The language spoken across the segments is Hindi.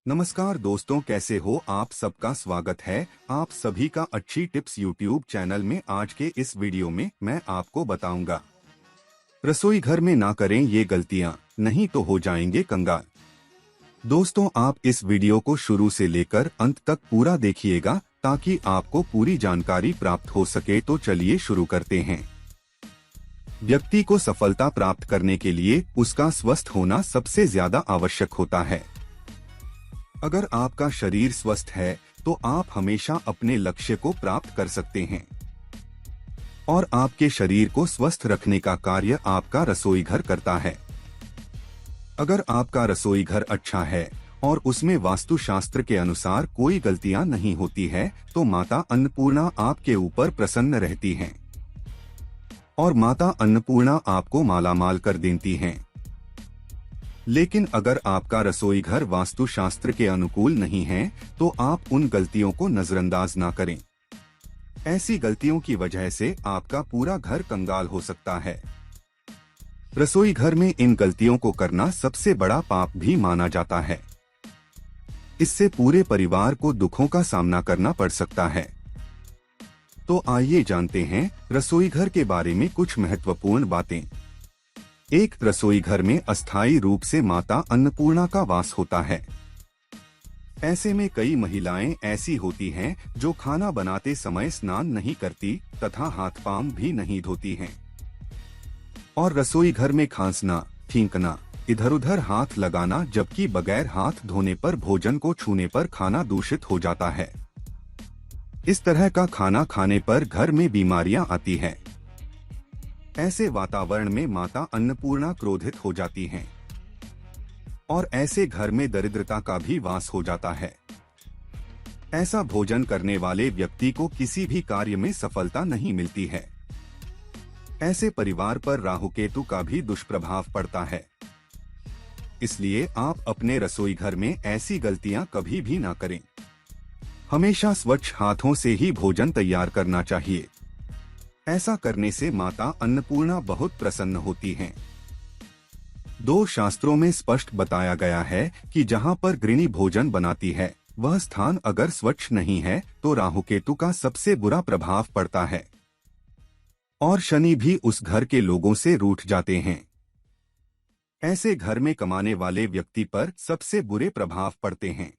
नमस्कार दोस्तों, कैसे हो आप? सबका स्वागत है आप सभी का अच्छी टिप्स यूट्यूब चैनल में। आज के इस वीडियो में मैं आपको बताऊंगा रसोई घर में ना करें ये गलतियां, नहीं तो हो जाएंगे कंगाल। दोस्तों, आप इस वीडियो को शुरू से लेकर अंत तक पूरा देखिएगा ताकि आपको पूरी जानकारी प्राप्त हो सके। तो चलिए शुरू करते हैं। व्यक्ति को सफलता प्राप्त करने के लिए उसका स्वस्थ होना सबसे ज्यादा आवश्यक होता है। अगर आपका शरीर स्वस्थ है तो आप हमेशा अपने लक्ष्य को प्राप्त कर सकते हैं। और आपके शरीर को स्वस्थ रखने का कार्य आपका रसोई घर करता है। अगर आपका रसोई घर अच्छा है और उसमें वास्तुशास्त्र के अनुसार कोई गलतियां नहीं होती है तो माता अन्नपूर्णा आपके ऊपर प्रसन्न रहती हैं। और माता अन्नपूर्णा आपको मालामाल कर देती हैं। लेकिन अगर आपका रसोई घर वास्तुशास्त्र के अनुकूल नहीं है तो आप उन गलतियों को नजरअंदाज ना करें। ऐसी गलतियों की वजह से आपका पूरा घर कंगाल हो सकता है। रसोई घर में इन गलतियों को करना सबसे बड़ा पाप भी माना जाता है। इससे पूरे परिवार को दुखों का सामना करना पड़ सकता है। तो आइए जानते हैं रसोई घर के बारे में कुछ महत्वपूर्ण बातें। एक, रसोई घर में अस्थायी रूप से माता अन्नपूर्णा का वास होता है। ऐसे में कई महिलाएं ऐसी होती हैं जो खाना बनाते समय स्नान नहीं करती तथा हाथ पांव भी नहीं धोती हैं। और रसोई घर में खांसना, छींकना, इधर उधर हाथ लगाना, जबकि बगैर हाथ धोने पर भोजन को छूने पर खाना दूषित हो जाता है। इस तरह का खाना खाने पर घर में बीमारियां आती हैं। ऐसे वातावरण में माता अन्नपूर्णा क्रोधित हो जाती हैं और ऐसे घर में दरिद्रता का भी वास हो जाता है। ऐसा भोजन करने वाले व्यक्ति को किसी भी कार्य में सफलता नहीं मिलती है। ऐसे परिवार पर राहु केतु का भी दुष्प्रभाव पड़ता है। इसलिए आप अपने रसोई घर में ऐसी गलतियां कभी भी ना करें। हमेशा स्वच्छ हाथों से ही भोजन तैयार करना चाहिए। ऐसा करने से माता अन्नपूर्णा बहुत प्रसन्न होती हैं। दो शास्त्रों में स्पष्ट बताया गया है कि जहां पर गृहिणी भोजन बनाती है वह स्थान अगर स्वच्छ नहीं है तो राहु केतु का सबसे बुरा प्रभाव पड़ता है और शनि भी उस घर के लोगों से रूठ जाते हैं। ऐसे घर में कमाने वाले व्यक्ति पर सबसे बुरे प्रभाव पड़ते हैं।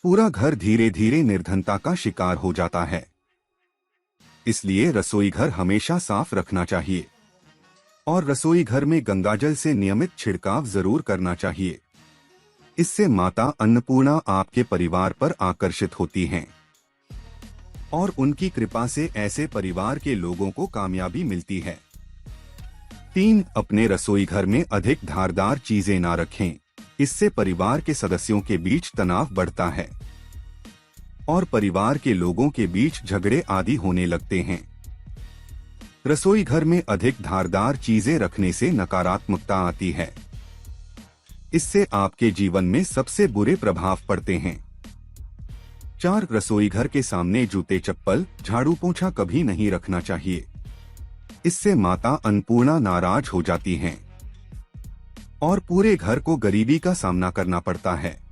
पूरा घर धीरे धीरे निर्धनता का शिकार हो जाता है। इसलिए रसोई घर हमेशा साफ रखना चाहिए और रसोई घर में गंगाजल से नियमित छिड़काव जरूर करना चाहिए। इससे माता अन्नपूर्णा आपके परिवार पर आकर्षित होती हैं और उनकी कृपा से ऐसे परिवार के लोगों को कामयाबी मिलती है। 3, अपने रसोई घर में अधिक धारदार चीजें ना रखें। इससे परिवार के सदस्यों के बीच तनाव बढ़ता है और परिवार के लोगों के बीच झगड़े आदि होने लगते हैं। रसोई घर में अधिक धारदार चीजें रखने से नकारात्मकता आती है। इससे आपके जीवन में सबसे बुरे प्रभाव पड़ते हैं। 4, रसोई घर के सामने जूते, चप्पल, झाड़ू, पोंछा कभी नहीं रखना चाहिए। इससे माता अन्नपूर्णा नाराज हो जाती हैं और पूरे घर को गरीबी का सामना करना पड़ता है।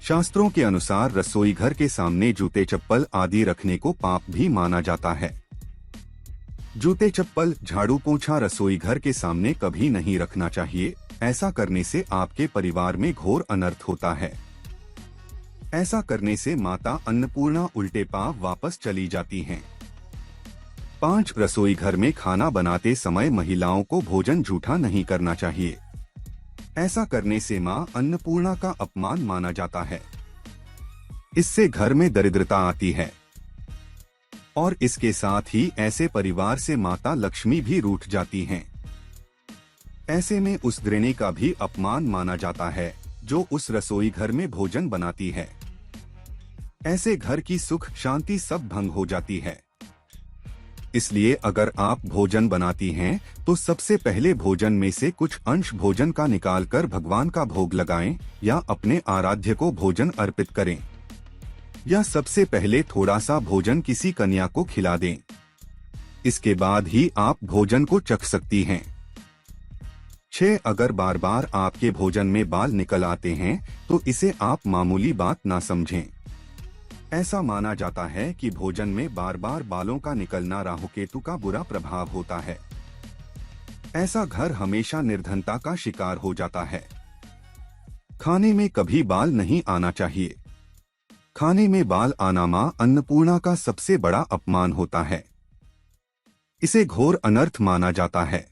शास्त्रों के अनुसार रसोई घर के सामने जूते, चप्पल आदि रखने को पाप भी माना जाता है। जूते, चप्पल, झाड़ू, पोंछा रसोई घर के सामने कभी नहीं रखना चाहिए। ऐसा करने से आपके परिवार में घोर अनर्थ होता है। ऐसा करने से माता अन्नपूर्णा उल्टे पांव वापस चली जाती हैं। 5, रसोई घर में खाना बनाते समय महिलाओं को भोजन जूठा नहीं करना चाहिए। ऐसा करने से मां अन्नपूर्णा का अपमान माना जाता है। इससे घर में दरिद्रता आती है और इसके साथ ही ऐसे परिवार से माता लक्ष्मी भी रूठ जाती हैं। ऐसे में उस गृहिणी का भी अपमान माना जाता है जो उस रसोई घर में भोजन बनाती है। ऐसे घर की सुख शांति सब भंग हो जाती है। इसलिए अगर आप भोजन बनाती हैं तो सबसे पहले भोजन में से कुछ अंश भोजन का निकालकर भगवान का भोग लगाएं या अपने आराध्य को भोजन अर्पित करें या सबसे पहले थोड़ा सा भोजन किसी कन्या को खिला दें। इसके बाद ही आप भोजन को चख सकती हैं। 6. अगर बार बार आपके भोजन में बाल निकल आते हैं तो इसे आप मामूली बात ना समझें। ऐसा माना जाता है कि भोजन में बार बार बालों का निकलना राहु केतु का बुरा प्रभाव होता है। ऐसा घर हमेशा निर्धनता का शिकार हो जाता है। खाने में कभी बाल नहीं आना चाहिए। खाने में बाल आना मां अन्नपूर्णा का सबसे बड़ा अपमान होता है। इसे घोर अनर्थ माना जाता है।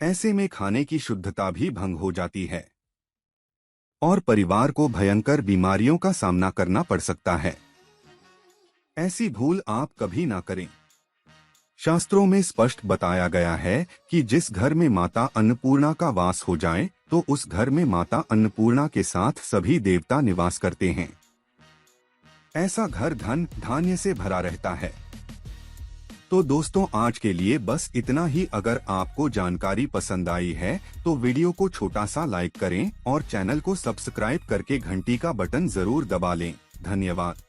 ऐसे में खाने की शुद्धता भी भंग हो जाती है और परिवार को भयंकर बीमारियों का सामना करना पड़ सकता है। ऐसी भूल आप कभी ना करें। शास्त्रों में स्पष्ट बताया गया है कि जिस घर में माता अन्नपूर्णा का वास हो जाए तो उस घर में माता अन्नपूर्णा के साथ सभी देवता निवास करते हैं। ऐसा घर धन धान्य से भरा रहता है। तो दोस्तों, आज के लिए बस इतना ही। अगर आपको जानकारी पसंद आई है तो वीडियो को छोटा सा लाइक करें और चैनल को सब्सक्राइब करके घंटी का बटन जरूर दबा लें। धन्यवाद।